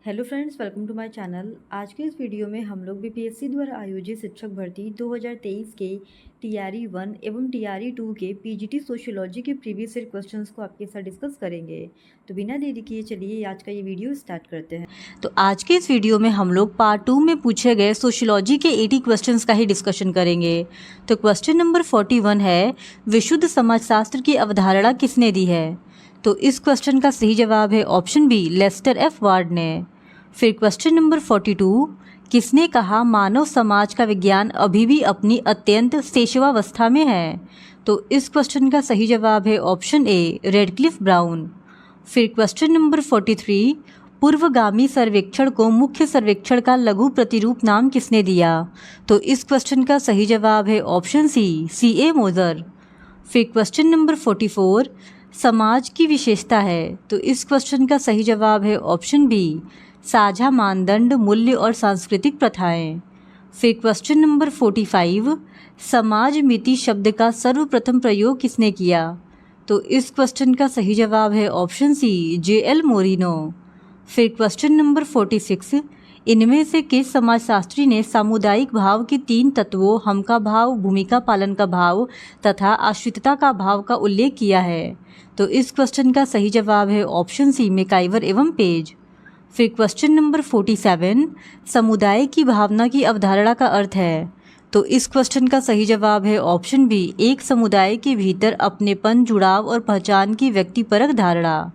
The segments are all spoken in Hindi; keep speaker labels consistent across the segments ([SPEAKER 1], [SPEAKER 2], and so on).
[SPEAKER 1] Hello friends, welcome to my channel. आज के इस वीडियो में हम लोग बीपीएससी द्वारा आयोजित शिक्षक भर्ती 2023 के टीआरई 1 एवं टीआरई 2 के पीजीटी सोशियोलॉजी के प्रीवियस ईयर क्वेश्चंस को आपके साथ डिस्कस करेंगे। तो बिना देरी किए चलिए आज का ये वीडियो स्टार्ट करते हैं।
[SPEAKER 2] तो आज के इस वीडियो में हम लोग पार्ट 2 में पूछे गए सोशियोलॉजी के 80 क्वेश्चंस का ही डिस्कशन करेंगे। तो क्वेश्चन नंबर 41 है, विशुद्ध समाजशास्त्र की अवधारणा किसने दी है? तो इस क्वेश्चन का सही जवाब है option B, Lester F Ward ने। फिर क्वेश्चन नंबर 42, किसने कहा मानव समाज का विज्ञान अभी भी अपनी अत्यंत शैशवावस्था में है? तो इस क्वेश्चन का सही जवाब है ऑप्शन ए, रेडक्लिफ ब्राउन। फिर क्वेश्चन नंबर 43, पूर्वगामी सर्वेक्षण को मुख्य सर्वेक्षण का लघु प्रतिरूप नाम किसने दिया? तो इस क्वेश्चन का सही जवाब है ऑप्शन सी ए मोजर। फिर क्वेश्चन नंबर 44, समाज की विशेषता है। तो इस क्वेश्चन का सही जवाब है ऑप्शन बी, साझा मानदंड, मूल्य और सांस्कृतिक प्रथाएं। फिर क्वेश्चन नंबर 45, समाज मिति शब्द का सर्वप्रथम प्रयोग किसने किया? तो इस क्वेश्चन का सही जवाब है ऑप्शन सी, जे.एल. मोरिनो। फिर क्वेश्चन नंबर 46, इनमें से किस समाजशास्त्री ने सामुदायिक भाव के 3 तत्वों हम का भाव, भूमिका पालन का भाव तथा आश्रितता का भाव का उल्लेख किया है? तो इस क्वेश्चन का सही जवाब है ऑप्शन सी, मैकाइवर एवं पेज। फिर क्वेश्चन नंबर 47, समुदाय की भावना की अवधारणा का अर्थ है। तो इस क्वेश्चन का सही जवाब है ऑप्शन बी, एक समुदाय के भीतर अपनेपन, जुड़ाव और पहचान की व्यक्तिपरक धारणा।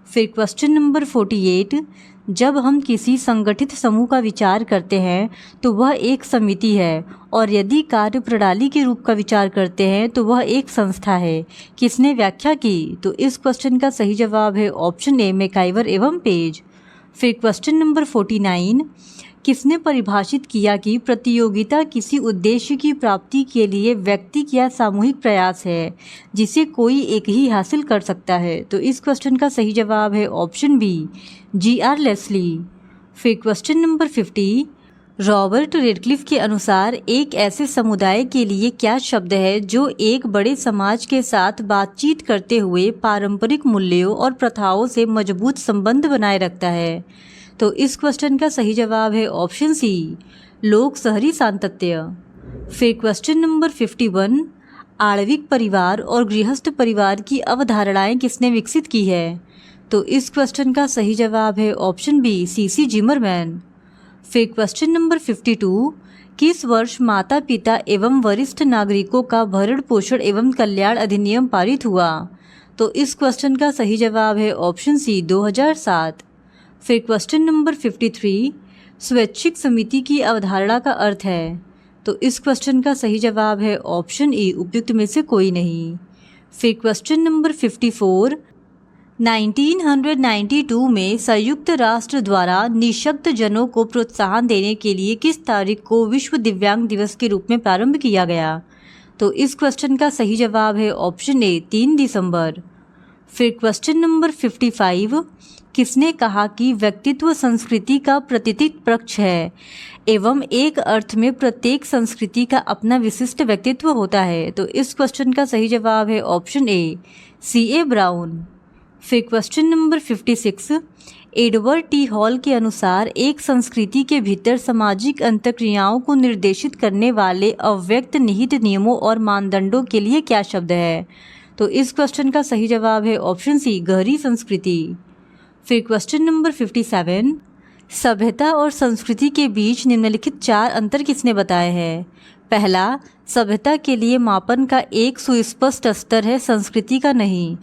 [SPEAKER 2] फिर क्वेश्चन नंबर 48, जब हम किसी संगठित समूह का विचार करते हैं तो वह एक समिति है, और यदि कार्य प्रणाली के रूप का विचार करते हैं तो वह एक संस्था है। किसने व्याख्या की? तो इस क्वेश्चन का सही जवाब है ऑप्शन ए, मैकाइवर एवं पेज। फिर क्वेश्चन नंबर 49, किसने परिभाषित किया कि प्रतियोगिता किसी उद्देश्य की प्राप्ति के लिए व्यक्ति या सामूहिक प्रयास है जिसे कोई एक ही हासिल कर सकता है? तो इस क्वेश्चन का सही जवाब है ऑप्शन बी, जी.आर. लेस्ली। फिर क्वेश्चन नंबर 50, रॉबर्ट रेडक्लिफ के अनुसार एक ऐसे समुदाय के लिए क्या शब्द है जो एक बड़े समाज के साथ बातचीत करते हुए पारंपरिक मूल्यों और प्रथाओं से मजबूत संबंध बनाए रखता है? तो इस क्वेश्चन का सही जवाब है ऑप्शन सी, लोक शहरी सातत्य। फिर क्वेश्चन नंबर 51, आणविक परिवार और गृहस्थ परिवार की अवधारणाएं किसने विकसित की है? तो इस क्वेश्चन का सही जवाब है ऑप्शन बी, सी जिमरमैन। फिर क्वेश्चन नंबर 52, किस वर्ष माता पिता एवं वरिष्ठ नागरिकों का भरण पोषण एवं कल्याण अधिनियम पारित हुआ? तो इस क्वेश्चन का सही जवाब है ऑप्शन सी, 2007। फिर क्वेश्चन नंबर 53, स्वैच्छिक समिति की अवधारणा का अर्थ है? तो इस क्वेश्चन का सही जवाब है ऑप्शन ई, उपयुक्त में से कोई नहीं। फिर क्वेश्चन नंबर 54, 1992 में संयुक्त राष्ट्र द्वारा निःशक्त जनों को प्रोत्साहन देने के लिए किस तारीख को विश्व दिव्यांग दिवस के रूप में प्रारंभ किया गया? तो इस क्वेश्चन का सही जवाब है ऑप्शन ए, 3 दिसंबर। फिर क्वेश्चन नंबर 55, किसने कहा कि व्यक्तित्व संस्कृति का प्रतिनिधित्व पक्ष है एवं एक अर्थ में प्रत्येक संस्कृति का अपना विशिष्ट व्यक्तित्व होता है? तो इस क्वेश्चन का सही जवाब है ऑप्शन ए, सी.ए. ब्राउन। फिर question number 56, Edward T hall के अनुसार एक संस्कृति के भीतर सामाजिक अंतःक्रियाओं को निर्देशित करने वाले अव्यक्त निहित नियमों और मानदंडों के लिए क्या शब्द है? तो इस क्वेश्चन का सही जवाब है ऑप्शन सी, गहरी संस्कृति। फिर क्वेश्चन नंबर 57, सभ्यता और संस्कृति के बीच निम्नलिखित 4 अंतर किसने बताए हैं? पहला, सभ्यता के लिए मापन का एक सुस्पष्ट स्तर है, संस्कृति का नहीं।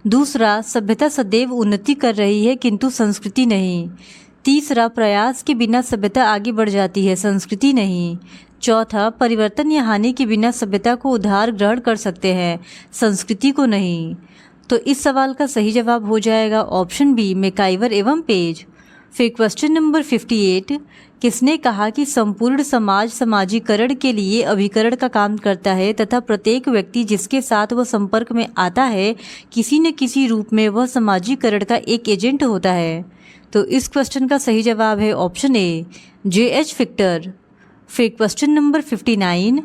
[SPEAKER 2] दूसरा, सभ्यता सदैव उन्नति कर रही है किंतु संस्कृति नहीं। तीसरा, प्रयास के बिना सभ्यता आगे बढ़ जाती है, संस्कृति नहीं। चौथा, परिवर्तन या हानि के बिना सभ्यता को उधार ग्रहण कर सकते हैं, संस्कृति को नहीं। तो इस सवाल का सही जवाब हो जाएगा ऑप्शन बी, मैकाइवर एवं पेज। फिर क्वेश्चन नंबर 58, किसने कहा कि संपूर्ण समाज समाजीकरण के लिए अभिकरण का काम करता है तथा प्रत्येक व्यक्ति जिसके साथ वह संपर्क में आता है किसी न किसी रूप में वह समाजीकरण का एक एजेंट होता है? तो इस क्वेश्चन का सही जवाब है ऑप्शन ए, जे.एच. फिक्टर। फिर क्वेश्चन नंबर 59,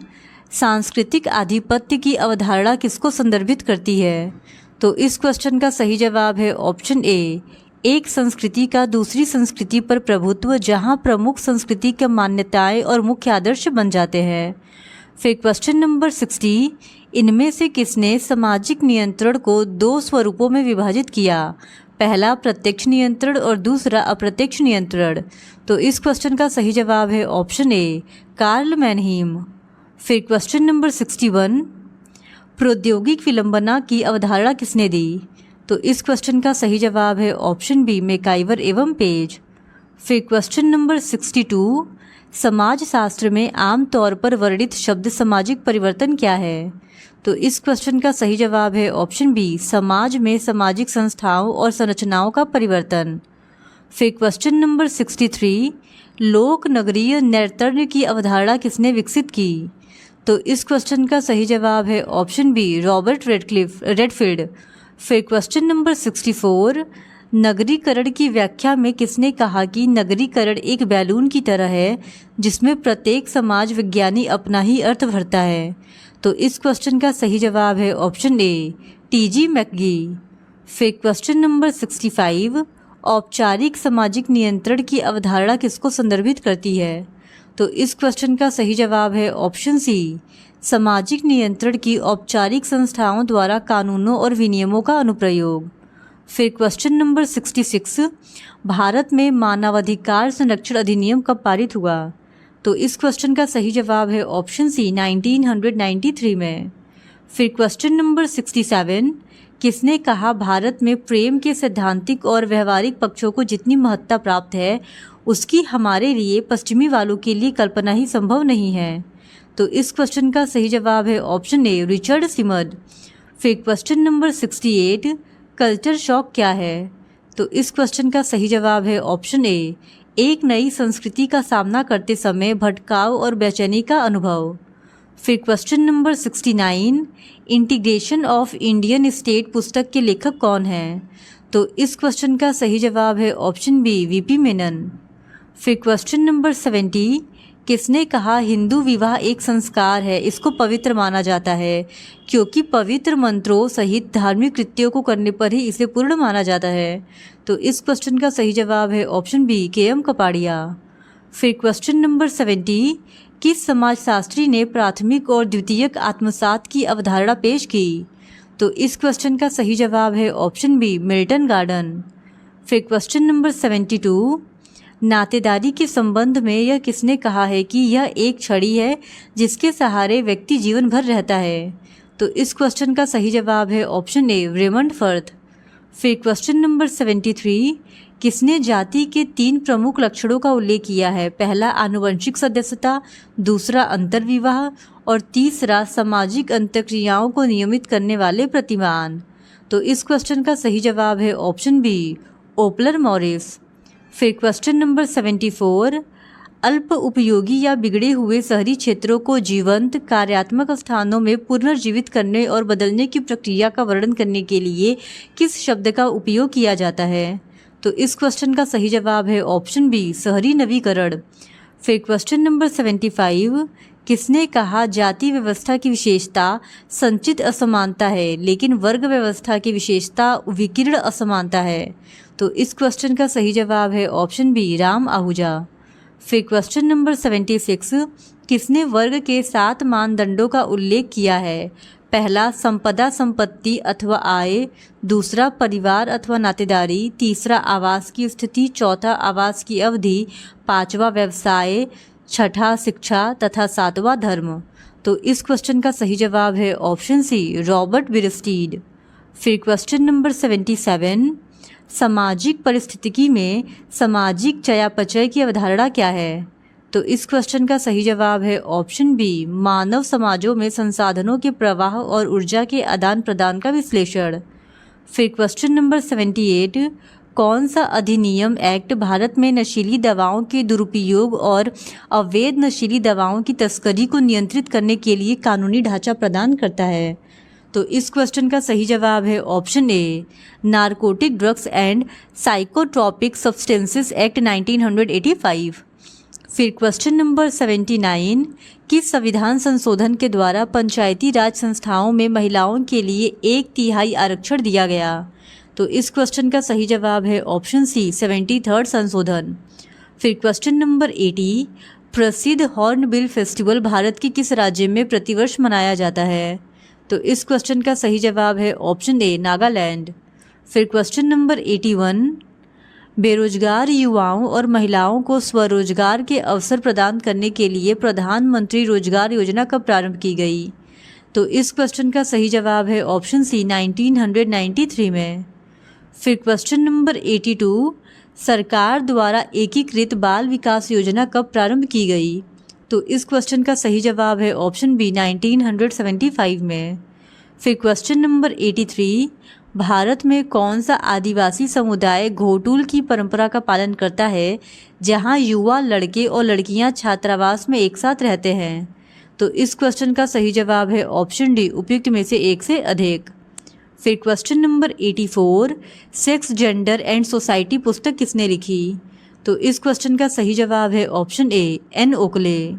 [SPEAKER 2] सांस्कृतिक आधिपत्य की अवधारणा किसको संदर्भित करती है? तो इस क्वेश्चन का सही जवाब है ऑप्शन ए, एक संस्कृति का दूसरी संस्कृति पर प्रभुत्व, जहां प्रमुख संस्कृति के मान्यताएं और मुख्य आदर्श बन जाते हैं। फिर क्वेश्चन नंबर 60, इनमें से किसने सामाजिक नियंत्रण को दो स्वरूपों में विभाजित किया? पहला प्रत्यक्ष नियंत्रण और दूसरा अप्रत्यक्ष नियंत्रण। तो इस क्वेश्चन का सही जवाब है ऑप्शन ए, कार्ल मैनहीम। फिर क्वेश्चन नंबर 61, प्रौद्योगिक विलंबना की अवधारणा किसने दी? तो इस क्वेश्चन का सही जवाब है ऑप्शन बी, मैकाइवर एवं पेज। फिर क्वेश्चन नंबर 62, समाजशास्त्र में आमतौर पर वर्णित शब्द सामाजिक परिवर्तन क्या है? तो इस क्वेश्चन का सही जवाब है ऑप्शन बी, समाज में सामाजिक संस्थाओं और संरचनाओं का परिवर्तन। फिर क्वेश्चन नंबर 63, लोक नगरीय नैर्तण्य की अवधारणा किसने विकसित की? तो इस क्वेश्चन का सही जवाब है ऑप्शन बी, रॉबर्ट रेडफील्ड। फिर क्वेश्चन नंबर 64, नगरीकरण की व्याख्या में किसने कहा कि नगरीकरण एक बैलून की तरह है जिसमें प्रत्येक समाज विज्ञानी अपना ही अर्थ भरता है? तो इस क्वेश्चन का सही जवाब है ऑप्शन ए, टीजी मैकगी। फिर क्वेश्चन नंबर 65, औपचारिक सामाजिक नियंत्रण की अवधारणा किसको संदर्भित करती है? तो इस क्वेश्चन का सही जवाब है ऑप्शन सी, सामाजिक नियंत्रण की औपचारिक संस्थाओं द्वारा कानूनों और विनियमों का अनुप्रयोग। फिर क्वेश्चन नंबर 66, भारत में मानवाधिकार संरक्षण अधिनियम कब पारित हुआ? तो इस क्वेश्चन का सही जवाब है ऑप्शन सी, 1993 में। फिर क्वेश्चन नंबर 67, किसने कहा भारत में प्रेम के सैद्धांतिक और व्यवहारिक पक्षों को जितनी महत्ता प्राप्त है उसकी हमारे लिए पश्चिमी वालों के लिए कल्पना ही संभव नहीं है? तो इस क्वेश्चन का सही जवाब है ऑप्शन ए, रिचर्ड सिमर्ड। फिर क्वेश्चन नंबर 68, कल्चर शॉक क्या है? तो इस क्वेश्चन का सही जवाब है ऑप्शन ए, एक नई संस्कृति का सामना करते समय भटकाव और बेचैनी का अनुभव। फिर question number 69, integration of Indian state पुस्तक के लेखक कौन हैं? तो इस क्वेश्चन का सही जवाब है ऑप्शन बी, वीपी मेनन। फिर क्वेश्चन नंबर 70, किसने कहा हिंदू विवाह एक संस्कार है, इसको पवित्र माना जाता है क्योंकि पवित्र मंत्रों सहित धार्मिक कृत्यों को करने पर ही इसे पूर्ण माना जाता है? तो इस क्वेश्चन का सही जवाब है ऑप्शन बी, के.एम. कपाड़िया। फिर क्वेश्चन नंबर 70, किस समाजशास्त्री ने प्राथमिक और द्वितीयक आत्मसात की अवधारणा पेश की? तो इस क्वेश्चन का सही जवाब है ऑप्शन बी, मिल्टन गार्डन। फिर क्वेश्चन नंबर 72, नातेदारी के संबंध में यह किसने कहा है कि यह एक छड़ी है जिसके सहारे व्यक्ति जीवन भर रहता है? तो इस क्वेश्चन का सही जवाब है ऑप्शन ए, रेमंड फर्थ। फिर क्वेश्चन नंबर 73, किसने जाति के 3 प्रमुख लक्षणों का उल्लेख किया है? पहला आनुवंशिक सदस्यता, दूसरा अंतर्विवाह और तीसरा सामाजिक अंतःक्रियाओं को नियमित करने वाले प्रतिमान। तो इस क्वेश्चन का सही जवाब है ऑप्शन बी, ओपलर मॉरिस। फिर क्वेश्चन नंबर 74, अल्प उपयोगी या बिगड़े हुए शहरी क्षेत्रों को जीवंत कार्यात्मक स्थानों में पुनर्जीवित करने और बदलने की प्रक्रिया का वर्णन करने के लिए किस शब्द का उपयोग किया जाता है? तो इस क्वेश्चन का सही जवाब है ऑप्शन बी, शहरी नवीकरण। फिर क्वेश्चन नंबर 75, किसने कहा जाति व्यवस्था की विशेषता संचित असमानता है लेकिन वर्ग व्यवस्था की विशेषता विकीर्ण असमानता है? तो इस क्वेश्चन का सही जवाब है ऑप्शन बी, राम आहूजा। फिर क्वेश्चन नंबर 76, किसने वर्ग के 7 मानदंडों का उल्लेख किया है? पहला संपदा संपत्ति अथवा आय, दूसरा परिवार अथवा नातेदारी, तीसरा आवास की स्थिति, चौथा आवास की अवधि, पांचवा व्यवसाय, छठा शिक्षा तथा सातवां धर्म। तो इस क्वेश्चन का सही जवाब है ऑप्शन सी, रॉबर्ट बिरस्टीड। फिर क्वेश्चन नंबर 77, सामाजिक परिस्थितिकी में सामाजिक चयापचय की अवधारणा क्या है? तो इस क्वेश्चन का सही जवाब है ऑप्शन बी, मानव समाजों में संसाधनों के प्रवाह और ऊर्जा के आदान प्रदान का विश्लेषण। फिर क्वेश्चन नंबर 78, कौन सा अधिनियम एक्ट भारत में नशीली दवाओं के दुरुपयोग और अवैध नशीली दवाओं की तस्करी को नियंत्रित करने के लिए कानूनी ढांचा प्रदान करता है? तो इस क्वेश्चन का सही जवाब है option A, narcotic drugs and psychotropic substances act 1985। फिर क्वेश्चन नंबर 79, किस संविधान संशोधन के द्वारा पंचायती राज संस्थाओं में महिलाओं के लिए 1/3 आरक्षण दिया गया? तो इस क्वेश्चन का सही जवाब है ऑप्शन सी 73rd संशोधन। फिर क्वेश्चन नंबर 80, प्रसिद्ध हॉर्नबिल फेस्टिवल भारत के किस राज्य में प्रतिवर्ष मनाया जाता है? तो इस क्वेश्चन का सही जवाब है ऑप्शन ए नागालैंड। फिर क्वेश्चन नंबर 81, बेरोजगार युवाओं और महिलाओं को स्वरोजगार के अवसर प्रदान करने के लिए प्रधानमंत्री रोजगार योजना कब प्रारंभ की गई? तो इस क्वेश्चन का सही जवाब है ऑप्शन सी 1993 में। फिर क्वेश्चन नंबर 82, सरकार द्वारा एकीकृत बाल विकास योजना कब प्रारंभ की गई? तो इस क्वेश्चन का सही जवाब है ऑप्शन बी 1975 में। फिर क्वेश्चन नंबर 83, भारत में कौन सा आदिवासी समुदाय घोटूल की परंपरा का पालन करता है जहां युवा लड़के और लड़कियां छात्रावास में एक साथ रहते हैं? तो इस क्वेश्चन का सही जवाब है ऑप्शन डी उपयुक्त में से एक से अधिक। फिर question number 84, sex gender and society पुस्तक किसने लिखी? तो इस क्वेश्चन का सही जवाब है ऑप्शन ए एन ओकले।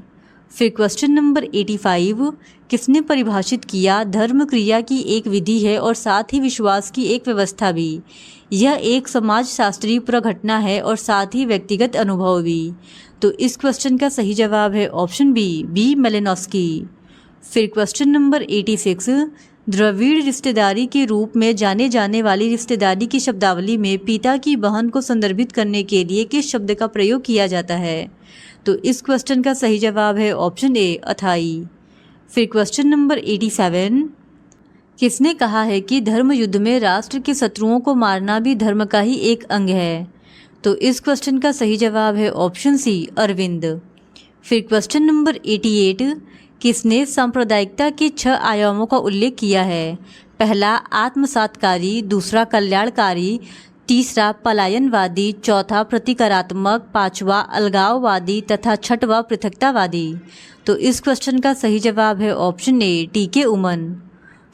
[SPEAKER 2] फिर क्वेश्चन नंबर 85, किसने परिभाषित किया धर्म क्रिया की एक विधि है और साथ ही विश्वास की एक व्यवस्था भी? यह एक समाजशास्त्रीय प्रघटना है और साथ ही व्यक्तिगत अनुभव भी। तो इस क्वेश्चन का सही जवाब है ऑप्शन बी मेलिनोस्की। फिर क्वेश्चन नंबर 86, द्रविड़ रिश्तेदारी के रूप में जाने जाने वाली रिश्तेदारी की शब्दावली में पिता की बहन को संदर्भित करने के लिए किस शब्द का प्रयोग किया जाता है? तो इस क्वेश्चन का सही जवाब है ऑप्शन ए अथाई। फिर क्वेश्चन नंबर 87, किसने कहा है कि धर्म युद्ध में राष्ट्र के शत्रुओं को मारना भी धर्म का ही एक अंग है? तो इस क्वेश्चन का सही जवाब है ऑप्शन सी अरविंद। फिर क्वेश्चन नंबर 88, किसने सांप्रदायिकता के 6 आयामों का उल्लेख किया है? पहला आत्मसातकारी, दूसरा कल्याणकारी, तीसरा पलायनवादी, चौथा प्रतिकारात्मक, पांचवा अलगाववादी तथा छठवां पृथकतावादी। तो इस क्वेश्चन का सही जवाब है ऑप्शन ए टीके उमन।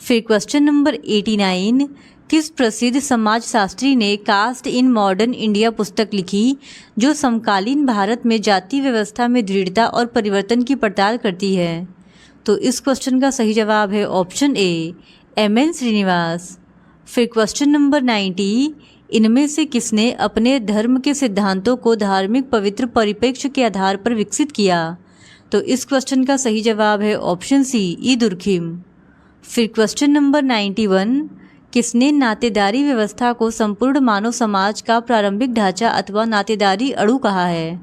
[SPEAKER 2] फिर क्वेश्चन नंबर 89, किस प्रसिद्ध समाजशास्त्री ने कास्ट इन मॉडर्न इंडिया पुस्तक लिखी जो समकालीन भारत में जाति व्यवस्था में दृढ़ता और परिवर्तन की पड़ताल करती है? तो इस क्वेश्चन का सही जवाब है ऑप्शन ए एम.एन. श्रीनिवास। फिर क्वेश्चन नंबर 90, इनमें से किसने अपने धर्म के सिद्धांतों को धार्मिक पवित्र परिप्रेक्ष्य के आधार पर विकसित किया? तो इस क्वेश्चन का सही जवाब है ऑप्शन सी ई दुर्खिम। फिर क्वेश्चन नंबर 91, किसने नातेदारी व्यवस्था को संपूर्ण मानव समाज का प्रारंभिक ढांचा अथवा नातेदारी अणु कहा है?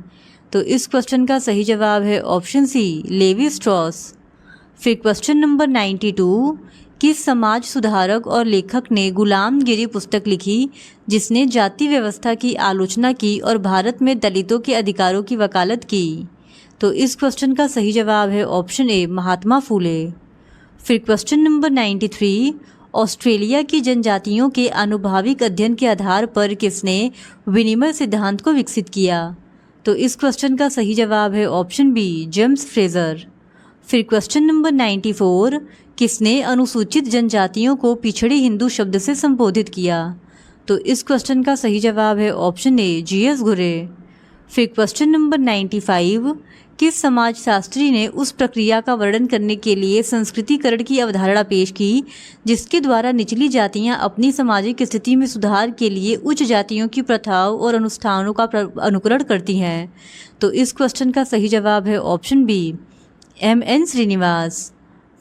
[SPEAKER 2] तो इस क्वेश्चन का सही जवाब है ऑप्शन सी लेवी स्ट्रॉस। फिर क्वेश्चन नंबर 92, किस समाज सुधारक और लेखक ने गुलामगिरी पुस्तक लिखी जिसने जाति व्यवस्था की आलोचना की और भारत में दलितों के अधिकारों की वकालत की? तो इस क्वेश्चन का सही जवाब है ऑप्शन ए महात्मा फूले। फिर क्वेश्चन नंबर 93, ऑस्ट्रेलिया की जनजातियों के आनुभाविक अध्ययन के आधार पर किसने विनिमय सिद्धांत को विकसित किया? तो इस क्वेश्चन का सही जवाब है ऑप्शन बी जेम्स फ्रेजर। फिर क्वेश्चन नंबर 94, किसने अनुसूचित जनजातियों को पिछड़े हिंदू शब्द से संबोधित किया? तो इस क्वेश्चन का सही जवाब है ऑप्शन ए जी.एस. घुरे। फिर क्वेश्चन नंबर 95, किस समाजशास्त्री ने उस प्रक्रिया का वर्णन करने के लिए संस्कृतिकरण की अवधारणा पेश की जिसके द्वारा निचली जातियां अपनी सामाजिक स्थिति में सुधार के लिए उच्च जातियों की प्रथाओं और अनुष्ठानों का अनुकरण करती हैं? तो इस क्वेश्चन का सही जवाब है ऑप्शन बी एम.एन. श्रीनिवास।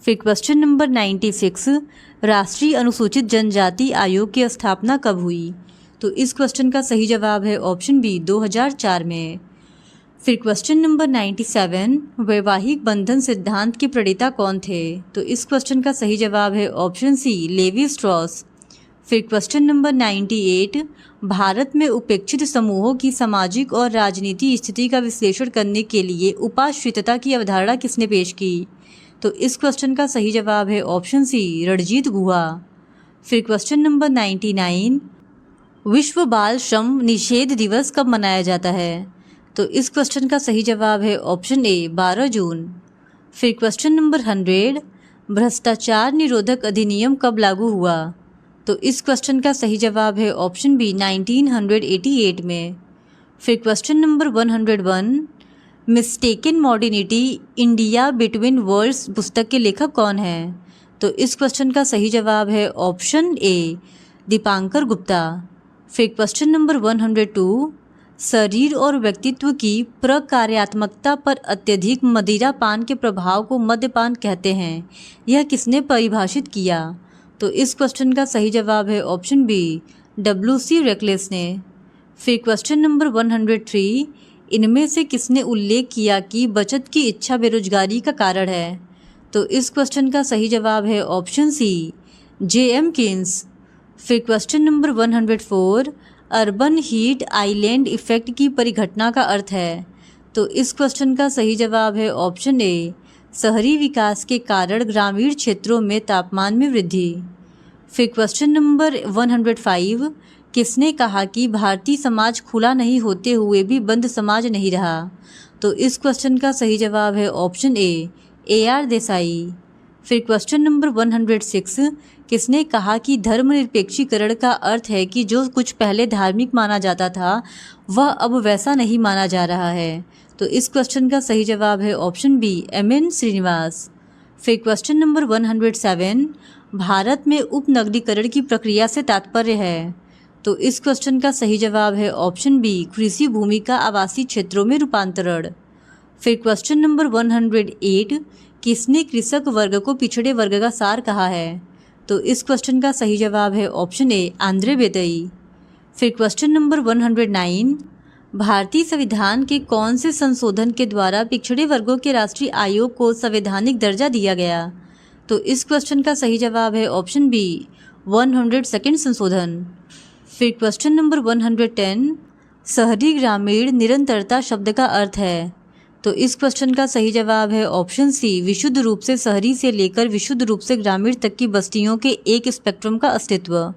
[SPEAKER 2] फिर क्वेश्चन नंबर 96, राष्ट्रीय अनुसूचित जनजाति आयोग की स्थापना कब हुई? तो इस क्वेश्चन का सही जवाब है ऑप्शन बी 2004 में। फिर क्वेश्चन नंबर 97, वैवाहिक बंधन सिद्धांत के प्रणेता कौन थे? तो इस क्वेश्चन का सही जवाब है ऑप्शन सी लेवी स्ट्रॉस। फिर क्वेश्चन नंबर 98, भारत में उपेक्षित समूहों की सामाजिक और राजनीतिक स्थिति का विश्लेषण करने के लिए उपाश्रितता की अवधारणा किसने पेश की? तो इस क्वेश्चन का सही जवाब है ऑप्शन सी रणजीत गुहा। फिर क्वेश्चन नंबर 99, विश्व बाल श्रम निषेध दिवस कब मनाया जाता है? तो इस क्वेश्चन का सही जवाब है ऑप्शन ए 12 जून। फिर क्वेश्चन नंबर 100, भ्रष्टाचार निरोधक अधिनियम कब लागू हुआ? तो इस क्वेश्चन का सही जवाब है ऑप्शन बी 1988 में। फिर question number 101, mistaken modernity India between worlds पुस्तक के लेखक कौन है? तो इस क्वेश्चन का सही जवाब है ऑप्शन ए दीपांकर गुप्ता। फिर क्वेश्चन नंबर 102, शरीर और व्यक्तित्व की प्रकार्यात्मकता पर अत्यधिक मदिरापान के प्रभाव को मद्यपान कहते हैं, यह किसने परिभाषित किया? तो इस क्वेश्चन का सही जवाब है ऑप्शन बी, WC रेकलेस ने। फिर क्वेश्चन नंबर 103, इनमें से किसने उल्लेख किया कि बचत की इच्छा बेरोजगारी का कारण है? तो इस क्वेश्चन का सही जवाब है ऑप्शन सी, JM कीन्स। फिर question number 104, urban heat island effect की परिघटना का अर्थ है? तो इस क्वेश्चन का सही जवाब है ऑप्शन ए, शहरी विकास के कारण ग्रामीण क्षेत्रों में तापमान में वृद्धि। फिर क्वेश्चन नंबर 105, किसने कहा कि भारतीय समाज खुला नहीं होते हुए भी बंद समाज नहीं रहा? तो इस क्वेश्चन का सही जवाब है ऑप्शन ए, AR देसाई। फिर क्वेश्चन नंबर 106, किसने कहा कि धर्मनिरपेक्षीकरण का अर्थ है कि जो कुछ पहले धार्मिक माना जाता था वह अब वैसा नहीं माना जा रहा है? तो इस क्वेश्चन का सही जवाब है ऑप्शन बी, MN श्रीनिवास। फिर क्वेश्चन नंबर 107, भारत में उपनगरीकरण की प्रक्रिया से तात्पर्य है? तो इस क्वेश्चन का सही जवाब है ऑप्शन बी, कृषि भूमि का आवासीय क्षेत्रों में रूपांतरण। फिर क्वेश्चन नंबर 108, किसने कृषक वर्ग को पिछड़े वर्ग का सार कहा है? तो इस क्वेश्चन का सही जवाब है ऑप्शन ए, आंद्रे बेदई। फिर क्वेश्चन नंबर 109, भारतीय संविधान के कौन से संशोधन के द्वारा पिछड़े वर्गों के राष्ट्रीय आयोग को संवैधानिक दर्जा दिया गया? तो इस क्वेश्चन का सही जवाब है ऑप्शन बी, 102 संशोधन। फिर क्वेश्चन नंबर 110, शहरी ग्रामीण निरंतरता शब्द का अर्थ है? तो इस क्वेश्चन का सही जवाब है ऑप्शन सी, विशुद्ध रूप से शहरी से लेकर विशुद्ध रूप से ग्रामीण तक की बस्तियों के एक स्पेक्ट्रम का अस्तित्व।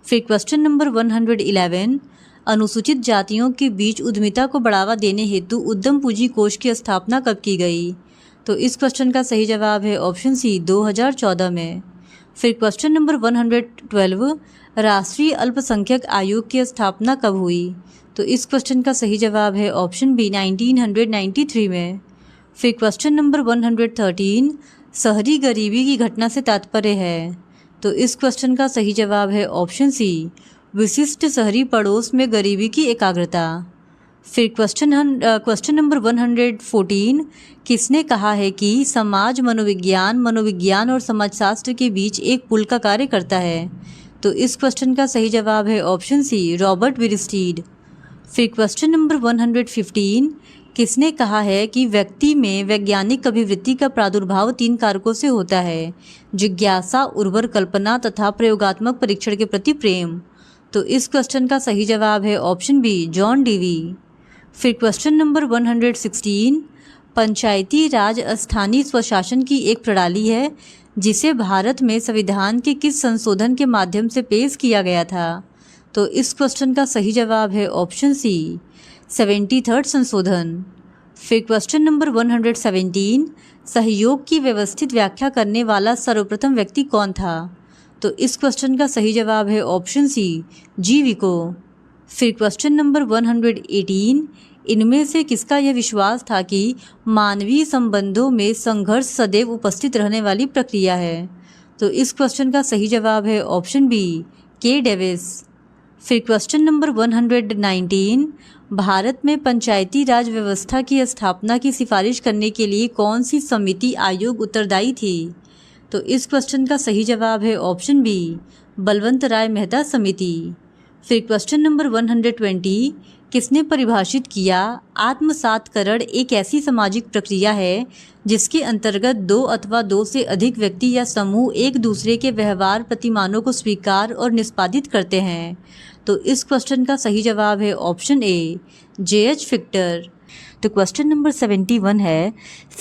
[SPEAKER 2] फिर क्वेश्चन नंबर 111, अनुसूचित जातियों के बीच उद्यमिता को बढ़ावा देने हेतु उद्यम पूंजी कोष की स्थापना कब की गई? तो इस क्वेश्चन का सही जवाब है ऑप्शन सी, 2014 में। फिर क्वेश्चन नंबर 112, राष्ट्रीय अल्पसंख्यक आयोग की स्थापना कब हुई? तो इस क्वेश्चन का सही जवाब है ऑप्शन बी, 1993 में। फिर क्वेश्चन नंबर 113, शहरी गरीबी की घटना से तात्पर्य है? तो इस क्वेश्चन का सही जवाब है ऑप्शन सी, विशिष्ट शहरी पड़ोस में गरीबी की एकाग्रता। फिर क्वेश्चन नंबर 114, किसने कहा है कि समाज मनोविज्ञान और समाजशास्त्र के बीच एक पुल का कार्य करता है? तो इस क्वेश्चन का सही जवाब है ऑप्शन सी, रॉबर्ट विरस्टीड। फिर क्वेश्चन नंबर 115, किसने कहा है कि व्यक्ति में वैज्ञानिक अभिवृत्ति का प्रादुर्भाव 3 कारकों से होता है? जिज्ञासा, उर्वर कल्पना तथा प्रयोगात्मक परीक्षण के प्रति प्रेम। तो इस क्वेश्चन का सही जवाब है ऑप्शन बी, जॉन डीवी। फिर क्वेश्चन नंबर 116, पंचायती राज स्थानीय स्वशासन की एक प्रणाली है जिसे भारत में संविधान के किस संशोधन के माध्यम से पेश किया गया था? तो इस क्वेश्चन का सही जवाब है ऑप्शन सी, 73rd संशोधन। फिर क्वेश्चन नंबर 117, सहयोग की व्यवस्थित व्याख्या करने वाला सर्वप्रथम व्यक्ति कौन था? तो इस क्वेश्चन का सही जवाब है ऑप्शन सी, जी विको। फिर क्वेश्चन नंबर 118, इनमें से किसका यह विश्वास था कि मानवीय संबंधों में संघर्ष सदैव उपस्थित रहने वाली प्रक्रिया है? तो इस क्वेश्चन का सही जवाब है ऑप्शन बी, के डेविस। फिर क्वेश्चन नंबर 119, भारत में पंचायती राज व्यवस्था की स्थापना की सिफारिश करने के लिए कौन सी समिति आयोग उत्तरदायी थी? तो इस क्वेश्चन का सही जवाब है ऑप्शन बी, बलवंत राय मेहता समिति। फिर क्वेश्चन नंबर 120, किसने परिभाषित किया आत्मसातकरण एक ऐसी सामाजिक प्रक्रिया है जिसके अंतर्गत 2 अथवा 2 से अधिक व्यक्ति या समूह एक दूसरे के व्यवहार प्रतिमानों को स्वीकार और निष्पादित करते हैं? तो इस क्वेश्चन का सही जवाब है ऑप्शन ए, JH फिक्टर। तो क्वेश्चन नंबर 71 है,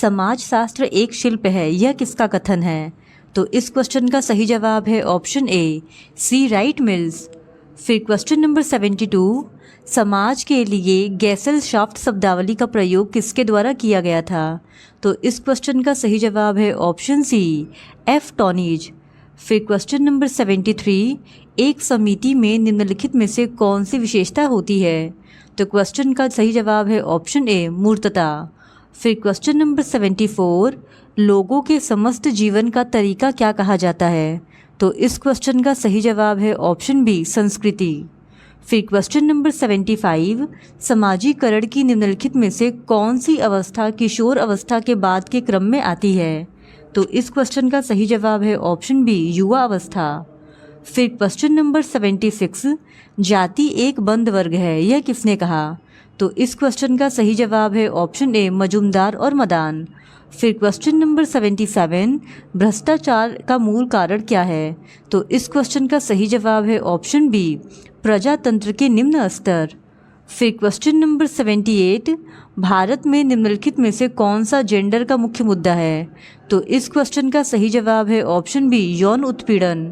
[SPEAKER 2] समाजशास्त्र एक शिल्प है, यह किसका कथन है? तो इस क्वेश्चन का सही जवाब है option A, C. Right mills. फिर क्वेश्चन नंबर 72, समाज के लिए गैसेलशाफ्ट शब्दावली का प्रयोग किसके द्वारा किया गया था? तो इस क्वेश्चन का सही जवाब है ऑप्शन सी, F. टॉनीज। फिर क्वेश्चन नंबर 73, एक समिति में निम्नलिखित में से कौन सी विशेषता होती है? तो क्वेश्चन का सही जवाब है ऑप्शन ए, मूर्तता। फिर क्वेश्चन नंबर 74, लोगों के समस्त जीवन का तरीका क्या कहा जाता है? तो इस क्वेश्चन का सही जवाब है ऑप्शन बी संस्कृति। फिर क्वेश्चन नंबर 75, समाजीकरण की निम्नलिखित में से कौन सी अवस्था किशोर अवस्था के बाद के क्रम में आती है? तो इस क्वेश्चन का सही जवाब है ऑप्शन बी युवा अवस्था। फिर क्वेश्चन नंबर 76, जाति एक बंद वर्ग है, यह किसने कहा? तो इस क्वेश्चन का सही जवाब है ऑप्शन ए मजुमदार और मदान। फिर क्वेश्चन नंबर 77, भ्रष्टाचार का मूल कारण क्या है? तो इस क्वेश्चन का सही जवाब है ऑप्शन बी प्रजातंत्र के निम्न स्तर। फिर क्वेश्चन नंबर 78, भारत में निम्नलिखित में से कौन सा जेंडर का मुख्य मुद्दा है? तो इस क्वेश्चन का सही जवाब है ऑप्शन बी यौन उत्पीड़न।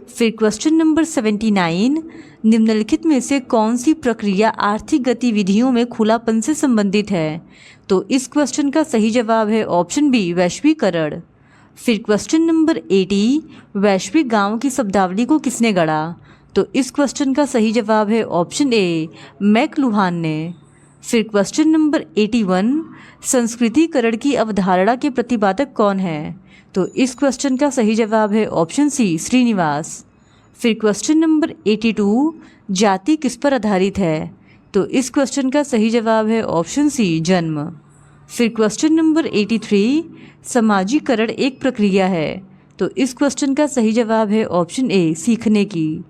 [SPEAKER 2] फिर क्वेश्चन नंबर 79, निम्नलिखित में से कौन सी प्रक्रिया आर्थिक गतिविधियों में खुलापन से संबंधित है? तो इस क्वेश्चन का सही जवाब है ऑप्शन बी वैश्वीकरण। फिर क्वेश्चन नंबर 80, वैश्विक गांव की शब्दावली को किसने गढ़ा? तो इस क्वेश्चन का सही जवाब है ऑप्शन ए मैकलुहान ने। फिर क्वेश्चन नंबर 81, संस्कृतिकरण की अवधारणा के प्रतिपादक कौन है? तो इस क्वेश्चन का सही जवाब है ऑप्शन सी श्रीनिवास। फिर क्वेश्चन नंबर 82, जाति किस पर आधारित है? तो इस क्वेश्चन का सही जवाब है ऑप्शन सी जन्म। फिर क्वेश्चन नंबर 83, समाजीकरण एक प्रक्रिया है। तो इस क्वेश्चन का सही जवाब है ऑप्शन ए सीखने की।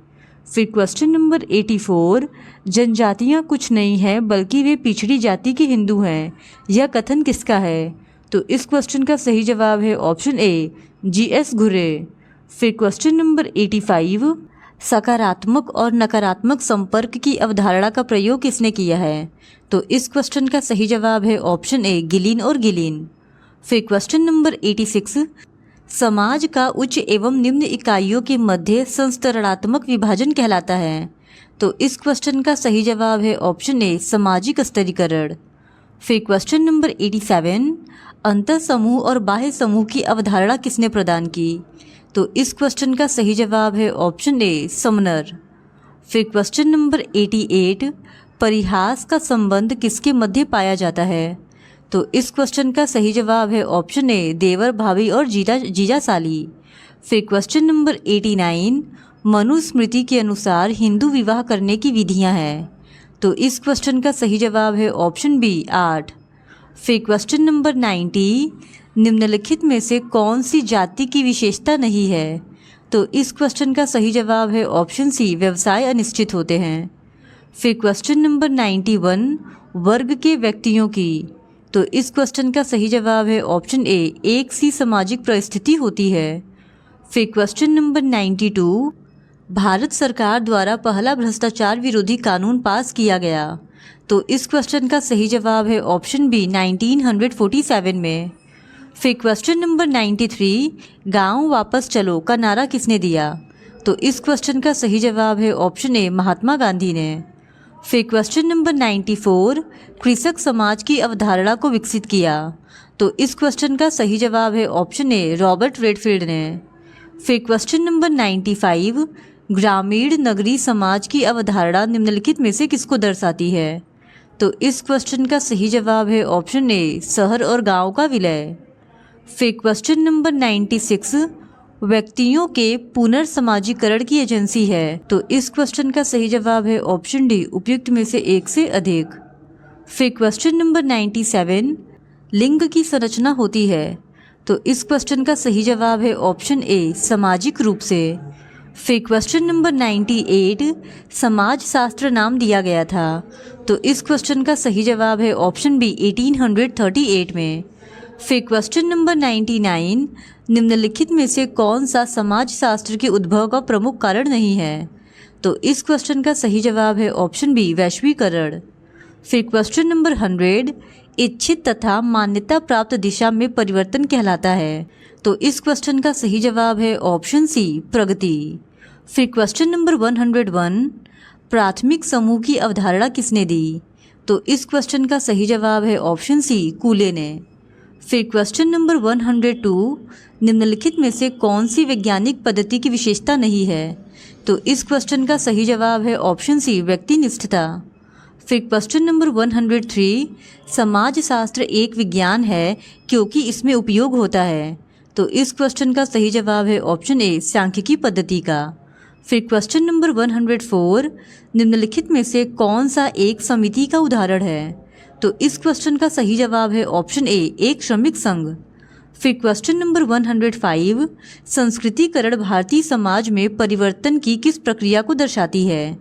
[SPEAKER 2] फिर क्वेश्चन नंबर 84, जनजातियाँ कुछ नहीं हैं बल्कि वे पिछड़ी जाति के हिंदू हैं, यह कथन किसका है? तो इस क्वेश्चन का सही जवाब है ऑप्शन ए जीएस घुरे। फिर क्वेश्चन नंबर 85, सकारात्मक और नकारात्मक संपर्क की अवधारणा का प्रयोग किसने किया है? तो इस क्वेश्चन का सही जवाब है ऑप्शन ए गिलिन और गिलिन। फिर क्वेश्चन नंबर 86, समाज का उच्च एवं निम्न इकाइयों के मध्य संस्तरणात्मक विभाजन कहलाता है। तो इस क्वेश्चन का सही जवाब है ऑप्शन ए सामाजिक स्तरीकरण। फिर क्वेश्चन नंबर 87, अंतर समूह और बाह्य समूह की अवधारणा किसने प्रदान की? तो इस क्वेश्चन का सही जवाब है ऑप्शन ए समनर। फिर क्वेश्चन नंबर 88, परिहास का संबंध किसके मध्य पाया जाता है? तो इस क्वेश्चन का सही जवाब है ऑप्शन ए देवर भाभी और जीजा साली। फिर क्वेश्चन नंबर 89, मनुस्मृति के अनुसार हिंदू विवाह करने की विधियां हैं। तो इस क्वेश्चन का सही जवाब है ऑप्शन बी 8। फिर क्वेश्चन नंबर 90, निम्नलिखित में से कौन सी जाति की विशेषता नहीं है? तो इस क्वेश्चन का सही जवाब है ऑप्शन सी व्यवसाय अनिश्चित होते हैं। फिर क्वेश्चन नंबर 91, वर्ग के व्यक्तियों की। तो इस क्वेश्चन का सही जवाब है ऑप्शन ए एक सी सामाजिक परिस्थिति होती है। फिर क्वेश्चन नंबर 92, भारत सरकार द्वारा पहला भ्रष्टाचार विरोधी कानून पास किया गया। तो इस क्वेश्चन का सही जवाब है ऑप्शन बी 1947 में। फिर क्वेश्चन नंबर 93, गांव वापस चलो का नारा किसने दिया? तो इस क्वेश्चन का सही जवाब है ऑप्शन ए महात्मा गांधी ने। फिर क्वेश्चन नंबर 94, कृषक समाज की अवधारणा को विकसित किया। तो इस क्वेश्चन का सही जवाब है ऑप्शन ए रॉबर्ट रेडफील्ड ने। फिर क्वेश्चन नंबर 95, ग्रामीण नगरी समाज की अवधारणा निम्नलिखित में से किसको दर्शाती है? तो इस क्वेश्चन का सही जवाब है ऑप्शन ए शहर और गांव का विलय। फिर क्वेश्चन नंबर 96, व्यक्तियों के पुनर्समाजीकरण की एजेंसी है। तो इस क्वेश्चन का सही जवाब है ऑप्शन डी उपयुक्त में से एक से अधिक। फिर क्वेश्चन नंबर 97, लिंग की संरचना होती है। तो इस क्वेश्चन का सही जवाब है ऑप्शन ए सामाजिक रूप से। फिर क्वेश्चन नंबर 98, समाज शास्त्र नाम दिया गया था। तो इस क्वेश्चन का सही जवाब है ऑप्शन बी 1838 में। फिर क्वेश्चन नंबर 99, निम्नलिखित में से कौन सा समाज शास्त्र के उद्भव का प्रमुख कारण नहीं है? तो इस क्वेश्चन का सही जवाब है ऑप्शन बी वैश्वीकरण। फिर क्वेश्चन नंबर 100, इच्छित तथा मान्यता प्राप्त दिशा में परिवर्तन कहलाता है। तो इस क्वेश्चन का सही जवाब है ऑप्शन सी प्रगति। फिर क्वेश्चन नंबर 101, प्राथमिक समूह की अवधारणा किसने दी? तो इस क्वेश्चन का सही जवाब है ऑप्शन सी कूले ने। फिर क्वेश्चन नंबर 102, निम्नलिखित में से कौन सी वैज्ञानिक पद्धति की विशेषता नहीं है? तो इस क्वेश्चन का सही जवाब है ऑप्शन सी व्यक्तिनिष्ठता। फिर क्वेश्चन नंबर 103, समाजशास्त्र एक विज्ञान है क्योंकि इसमें उपयोग होता है। तो इस क्वेश्चन का सही जवाब है ऑप्शन ए सांख्यिकी पद्धति का। फिर क्वेश्चन नंबर 104, निम्नलिखित में से कौन सा एक समिति का उदाहरण है? तो इस क्वेश्चन का सही जवाब है ऑप्शन ए एक श्रमिक संघ। फिर क्वेश्चन नंबर 105, संस्कृतिकरण भारतीय समाज में परिवर्तन की किस प्रक्रिया को दर्शाती है?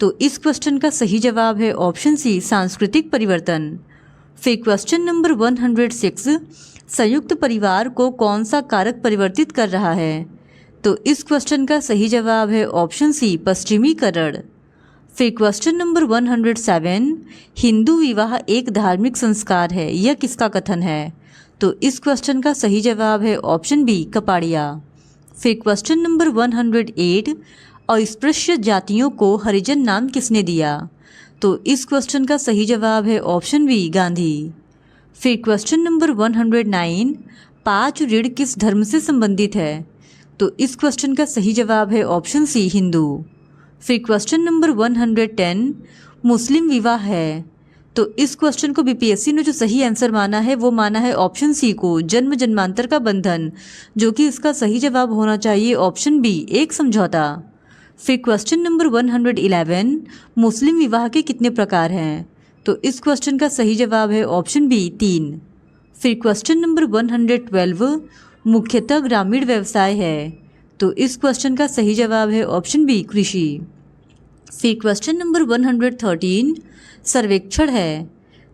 [SPEAKER 2] तो इस क्वेश्चन का सही जवाब है ऑप्शन सी सांस्कृतिक परिवर्तन। फिर क्वेश्चन नंबर 106, संयुक्त परिवार को कौन सा कारक परिवर्तित कर रहा है? तो इस क्वेश्चन का सही जवाब है ऑप्शन सी पश्चिमीकरण। फिर क्वेश्चन नंबर 107, हिंदू विवाह एक धार्मिक संस्कार है, यह किसका कथन है? तो इस क्वेश्चन का सही जवाब है ऑप्शन बी कपाड़िया। फिर क्वेश्चन नंबर 108, अस्पृश्य जातियों को हरिजन नाम किसने दिया? तो इस क्वेश्चन का सही जवाब है ऑप्शन बी गांधी। फिर क्वेश्चन नंबर 109, 5 ऋण किस धर्म से संबंधित है? तो इस क्वेश्चन का सही जवाब है ऑप्शन सी हिंदू। फिर क्वेश्चन नंबर 110, मुस्लिम विवाह है। तो इस क्वेश्चन को बीपीएससी ने जो सही आंसर माना है वो माना है ऑप्शन सी को जन्म जन्मांतर का बंधन, जो कि इसका सही जवाब होना चाहिए ऑप्शन बी एक समझौता। फिर क्वेश्चन नंबर 111, मुस्लिम विवाह के कितने प्रकार हैं? तो इस क्वेश्चन का सही जवाब है ऑप्शन बी 3। फिर क्वेश्चन नंबर 112, मुख्यतः ग्रामीण व्यवसाय है। तो इस क्वेश्चन का सही जवाब है ऑप्शन बी कृषि। फिर क्वेश्चन नंबर 113, सर्वेक्षण है।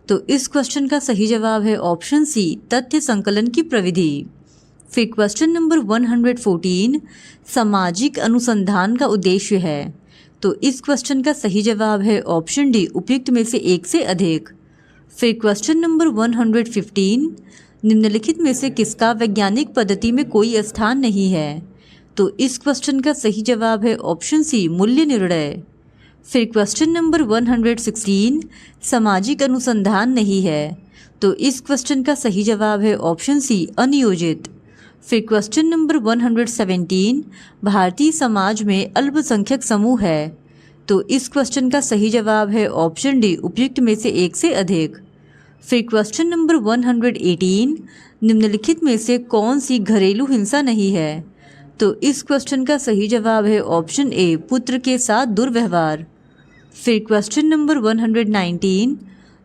[SPEAKER 2] तो इस क्वेश्चन का सही जवाब है ऑप्शन सी तथ्य संकलन की प्रविधि। फिर क्वेश्चन नंबर 114, सामाजिक अनुसंधान का उद्देश्य है। तो इस क्वेश्चन का सही जवाब है ऑप्शन डी उपयुक्त में से एक से अधिक। फिर क्वेश्चन नंबर 115, निम्नलिखित में से किसका वैज्ञानिक पद्धति में कोई स्थान नहीं है? तो इस क्वेश्चन का सही जवाब है ऑप्शन सी मूल्य निर्णय। फिर क्वेश्चन नंबर 116, सामाजिक अनुसंधान नहीं है। तो इस क्वेश्चन का सही जवाब है ऑप्शन सी अनियोजित। फिर क्वेश्चन नंबर 117, भारतीय समाज में अल्पसंख्यक समूह है। तो इस क्वेश्चन का सही जवाब है ऑप्शन डी उपयुक्त में से एक से अधिक। फिर क्वेश्चन नंबर 118, निम्नलिखित में से कौन सी घरेलू हिंसा नहीं है? तो इस क्वेश्चन का सही जवाब है ऑप्शन ए पुत्र के साथ दुर्व्यवहार। फिर क्वेश्चन नंबर 119,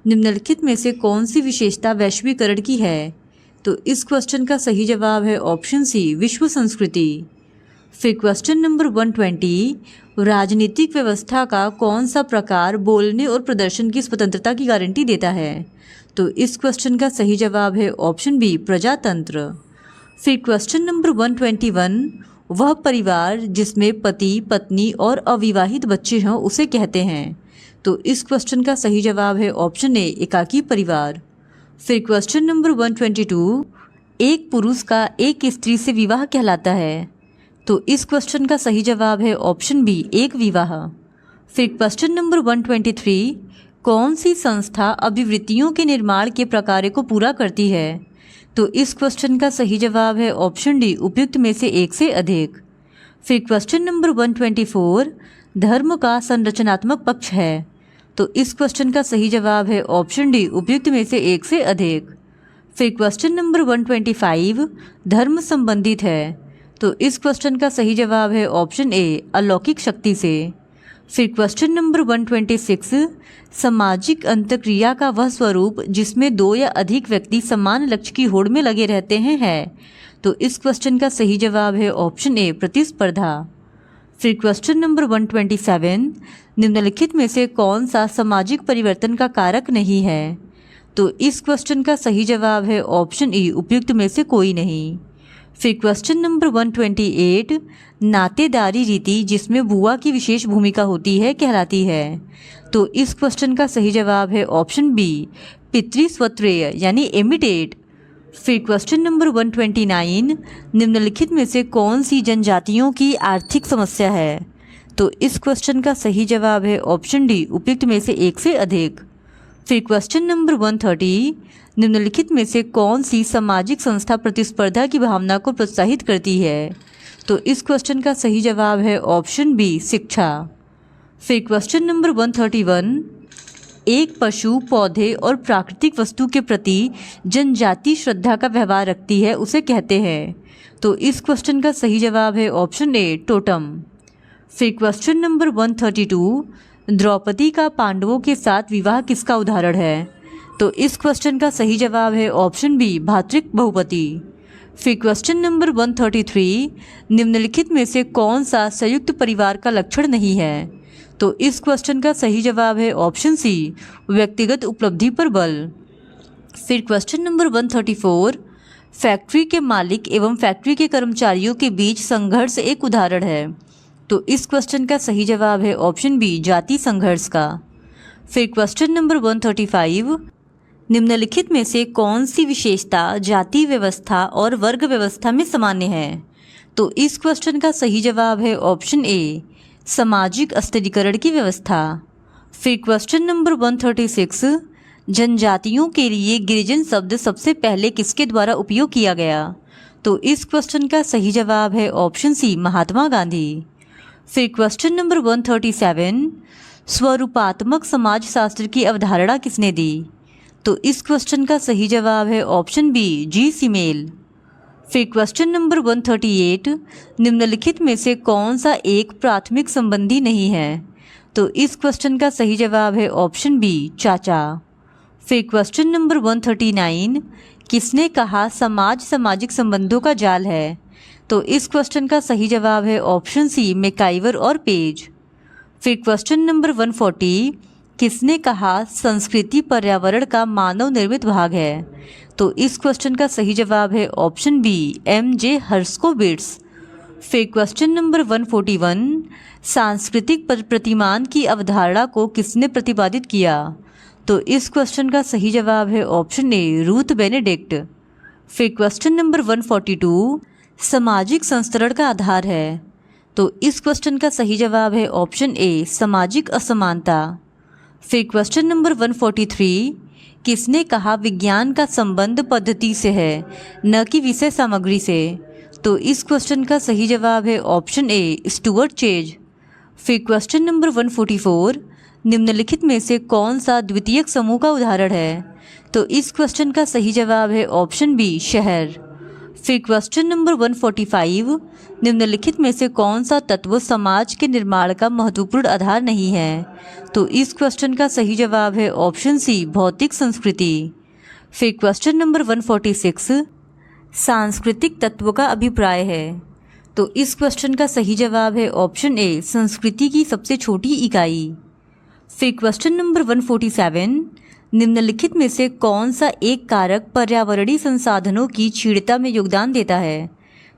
[SPEAKER 2] निम्नलिखित में से कौन सी विशेषता वैश्वीकरण की है? तो इस क्वेश्चन का सही जवाब है ऑप्शन सी विश्व संस्कृति। फिर क्वेश्चन नंबर 120, राजनीतिक व्यवस्था का कौन सा प्रकार बोलने और प्रदर्शन की स्वतंत्रता की गारंटी देता है? तो इस क्वेश्चन का सही जवाब है ऑप्शन बी प्रजातंत्र। फिर क्वेश्चन नंबर 121, वह परिवार जिसमें पति पत्नी और अविवाहित बच्चे हों उसे कहते हैं। तो इस क्वेश्चन का सही जवाब है ऑप्शन ए एकाकी परिवार। फिर क्वेश्चन नंबर 122, एक पुरुष का एक स्त्री से विवाह कहलाता है। तो इस क्वेश्चन का सही जवाब है ऑप्शन बी एक विवाह। फिर क्वेश्चन नंबर 123, कौन सी संस्था अभिवृत्तियों के निर्माण के प्रकार को पूरा करती है? तो इस क्वेश्चन का सही जवाब है ऑप्शन डी उपयुक्त में से एक से अधिक। फिर क्वेश्चन नंबर 124, धर्म का संरचनात्मक पक्ष है। तो इस क्वेश्चन का सही जवाब है ऑप्शन डी उपयुक्त में से एक से अधिक। फिर क्वेश्चन नंबर 125, धर्म संबंधित है। तो इस क्वेश्चन का सही जवाब है ऑप्शन ए अलौकिक शक्ति से। फिर क्वेश्चन नंबर 126, सामाजिक अंतक्रिया का वह स्वरूप जिसमें दो या अधिक व्यक्ति समान लक्ष्य की होड़ में लगे रहते हैं है। तो इस क्वेश्चन का सही जवाब है ऑप्शन ए प्रतिस्पर्धा। फिर क्वेश्चन नंबर 127, निम्नलिखित में से कौन सा सामाजिक परिवर्तन का कारक नहीं है? तो इस क्वेश्चन का सही जवाब है ऑप्शन ई उपयुक्त में से कोई नहीं। फिर क्वेश्चन नंबर 128, नातेदारी रीति जिसमें बुआ की विशेष भूमिका होती है कहलाती है। तो इस क्वेश्चन का सही जवाब है ऑप्शन बी पितृस्वत्रेय यानी इमिटेट। फिर क्वेश्चन नंबर 129, निम्नलिखित में से कौन सी जनजातियों की आर्थिक समस्या है? तो इस क्वेश्चन का सही जवाब है ऑप्शन डी उपयुक्त में से एक से अधिक। फिर क्वेश्चन नंबर 130, निम्नलिखित में से कौन सी सामाजिक संस्था प्रतिस्पर्धा की भावना को प्रोत्साहित करती है? तो इस क्वेश्चन का सही जवाब है ऑप्शन बी शिक्षा। फिर क्वेश्चन नंबर 131, एक पशु पौधे और प्राकृतिक वस्तु के प्रति जनजाति श्रद्धा का व्यवहार रखती है उसे कहते हैं। तो इस क्वेश्चन का सही जवाब है ऑप्शन ए टोटम। फिर क्वेश्चन नंबर 132, द्रौपदी का पांडवों के साथ विवाह किसका उदाहरण है? तो इस क्वेश्चन का सही जवाब है ऑप्शन बी भातृक बहुपति। फिर क्वेश्चन नंबर 133, निम्नलिखित में से कौन सा संयुक्त परिवार का लक्षण नहीं है? तो इस क्वेश्चन का सही जवाब है ऑप्शन सी व्यक्तिगत उपलब्धि पर बल। फिर क्वेश्चन नंबर 134, फैक्ट्री के मालिक एवं फैक्ट्री के कर्मचारियों के बीच संघर्ष एक उदाहरण है। तो इस क्वेश्चन का सही जवाब है ऑप्शन बी जाति संघर्ष का। फिर क्वेश्चन नंबर 135, निम्नलिखित में से कौन सी विशेषता जाति व्यवस्था और वर्ग व्यवस्था में सामान्य है? तो इस क्वेश्चन का सही जवाब है ऑप्शन ए सामाजिक स्थिरीकरण की व्यवस्था। फिर क्वेश्चन नंबर 136, जनजातियों के लिए गिरिजन शब्द सबसे पहले किसके द्वारा उपयोग किया गया? तो इस क्वेश्चन का सही जवाब है ऑप्शन सी महात्मा गांधी। फिर क्वेश्चन नंबर 137, स्वरूपात्मक समाजशास्त्र की अवधारणा किसने दी? तो इस क्वेश्चन का सही जवाब है ऑप्शन बी जी सीमेल। फिर क्वेश्चन नंबर 138, निम्नलिखित में से कौन सा एक प्राथमिक संबंधी नहीं है? तो इस क्वेश्चन का सही जवाब है ऑप्शन बी चाचा। फिर क्वेश्चन नंबर 139, किसने कहा समाज सामाजिक संबंधों का जाल है? तो इस क्वेश्चन का सही जवाब है ऑप्शन सी मैकाइवर और पेज। फिर क्वेश्चन नंबर 140, किसने कहा संस्कृति पर्यावरण का मानव निर्मित भाग है? तो इस क्वेश्चन का सही जवाब है ऑप्शन बी एम.जे. हर्स्कोविट्ज। फिर क्वेश्चन नंबर 141, सांस्कृतिक प्रतिमान की अवधारणा को किसने प्रतिपादित किया? तो इस क्वेश्चन का सही जवाब है ऑप्शन ए रूथ बेनेडिक्ट। फिर क्वेश्चन नंबर 142, सामाजिक संस्तरण का आधार है। तो इस क्वेश्चन का सही जवाब है ऑप्शन ए सामाजिक असमानता। फिर क्वेश्चन नंबर 143, किसने कहा विज्ञान का संबंध पद्धति से है न कि विषय सामग्री से? तो इस क्वेश्चन का सही जवाब है ऑप्शन ए स्टुअर्ट चेज। फिर क्वेश्चन नंबर 144, निम्नलिखित में से कौन सा द्वितीयक समूह का उदाहरण है? तो इस क्वेश्चन का सही जवाब है ऑप्शन बी शहर। फिर क्वेश्चन नंबर 145, निम्नलिखित में से कौन सा तत्व समाज के निर्माण का महत्वपूर्ण आधार नहीं है? तो इस क्वेश्चन का सही जवाब है ऑप्शन सी भौतिक संस्कृति। फिर क्वेश्चन नंबर 146, सांस्कृतिक तत्व का अभिप्राय है। तो इस क्वेश्चन का सही जवाब है ऑप्शन ए संस्कृति की सबसे छोटी इकाई। फिर क्वेश्चन नंबर 147, निम्नलिखित में से कौन सा एक कारक पर्यावरणीय संसाधनों की क्षीणता में योगदान देता है?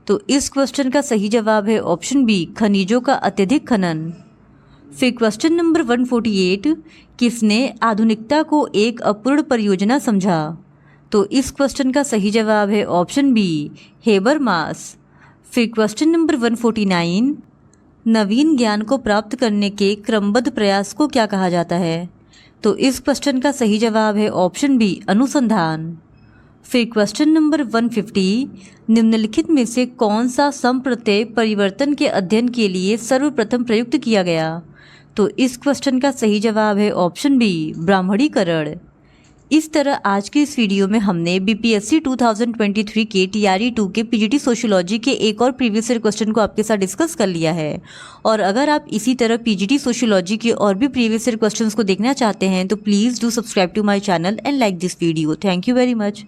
[SPEAKER 2] तो इस क्वेश्चन का सही जवाब है ऑप्शन बी खनिजों का अत्यधिक खनन। फिर क्वेश्चन नंबर 148, किसने आधुनिकता को एक अपूर्ण परियोजना समझा? तो इस क्वेश्चन का सही जवाब है ऑप्शन बी हेबरमास। फिर क्वेश्चन नंबर 149, नवीन ज्ञान को प्राप्त करने के क्रमबद्ध प्रयास को क्या कहा जाता है? तो इस क्वेश्चन का सही जवाब है ऑप्शन बी अनुसंधान। फिर क्वेश्चन नंबर 150, निम्नलिखित में से कौन सा संप्रत्यय परिवर्तन के अध्ययन के लिए सर्वप्रथम प्रयुक्त किया गया? तो इस क्वेश्चन का सही जवाब है ऑप्शन बी ब्राह्मणीकरण। इस तरह आज के इस वीडियो में हमने बीपीएससी 2023 के टीआरई 2 के पीजीटी सोशियोलॉजी के एक और प्रीवियस ईयर क्वेश्चन को आपके साथ डिस्कस कर लिया है। और अगर आप इसी तरह पीजीटी सोशियोलॉजी के और भी प्रीवियस ईयर क्वेश्चंस को देखना चाहते हैं तो please do subscribe to my channel and like this video. Thank you very much.